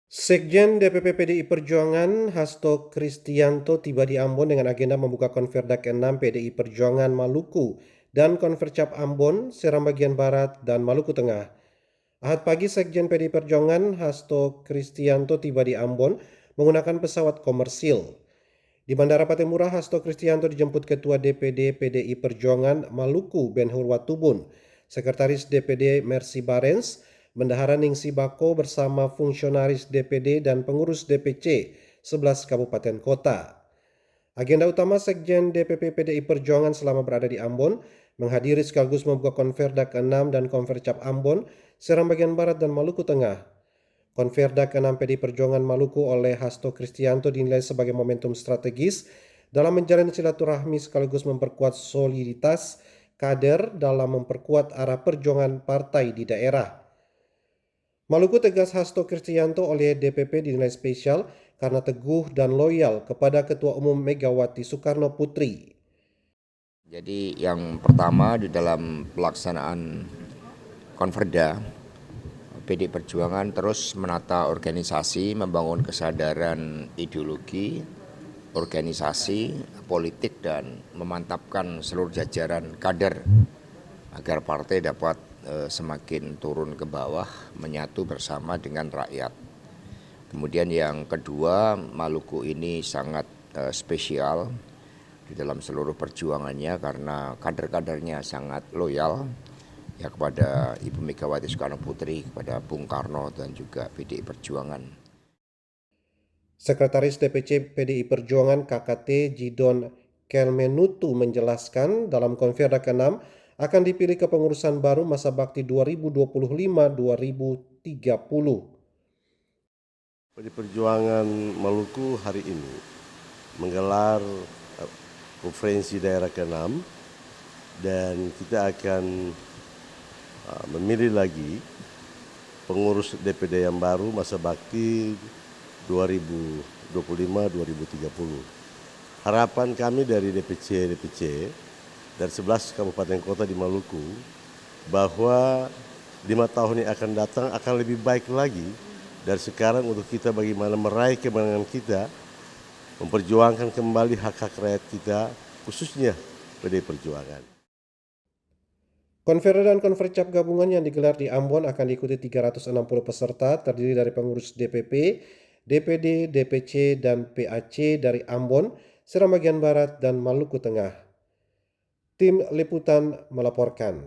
Sekjen DPP PDI Perjuangan Hasto Kristianto tiba di Ambon dengan agenda membuka Konferda ke-6 PDI Perjuangan Maluku dan Konfercap Ambon, Seram bagian Barat, dan Maluku Tengah. Ahad pagi Sekjen PDI Perjuangan Hasto Kristianto tiba di Ambon menggunakan pesawat komersil. Di Bandara Patimura, Hasto Kristianto dijemput Ketua DPD PDI Perjuangan Maluku Ben Hurwatubun, Sekretaris DPD Mercy Barens, Bendahara Ningsi Bako bersama fungsionaris DPD dan pengurus DPC 11 kabupaten kota. Agenda utama Sekjen DPP PDI Perjuangan selama berada di Ambon menghadiri sekaligus membuka Konferda ke-6 dan Konfercap Ambon, Seram bagian Barat dan Maluku Tengah. Konferda ke-6 PDI Perjuangan Maluku oleh Hasto Kristianto dinilai sebagai momentum strategis dalam menjalin silaturahmi sekaligus memperkuat soliditas kader dalam memperkuat arah perjuangan partai di daerah. Maluku, tegas Hasto Kristianto oleh DPP, dinilai spesial karena teguh dan loyal kepada Ketua Umum Megawati Soekarno Putri. Jadi yang pertama di dalam pelaksanaan Konferda, PDI Perjuangan terus menata organisasi, membangun kesadaran ideologi, organisasi, politik, dan memantapkan seluruh jajaran kader agar partai dapat semakin turun ke bawah, menyatu bersama dengan rakyat. Kemudian yang kedua, Maluku ini sangat spesial di dalam seluruh perjuangannya karena kader-kadernya sangat loyal ya kepada Ibu Megawati Soekarno Putri, kepada Bung Karno, dan juga PDI Perjuangan. Sekretaris DPC PDI Perjuangan KKT Jidon Kelmenutu menjelaskan dalam Konferda ke-6 akan dipilih kepengurusan baru masa bakti 2025-2030. PDI Perjuangan Maluku hari ini menggelar konferensi daerah ke-6 dan kita akan memilih lagi pengurus DPD yang baru masa bakti 2025-2030. Harapan kami dari DPC dari 11 kabupaten kota di Maluku bahwa 5 tahun yang akan datang akan lebih baik lagi dari sekarang untuk kita bagaimana meraih kemenangan kita, memperjuangkan kembali hak-hak rakyat kita, khususnya PDI Perjuangan. Konferda dan Konfercap gabungan yang digelar di Ambon akan diikuti 360 peserta terdiri dari pengurus DPP, DPD, DPC, dan PAC dari Ambon, Seram bagian Barat, dan Maluku Tengah. Tim Liputan melaporkan.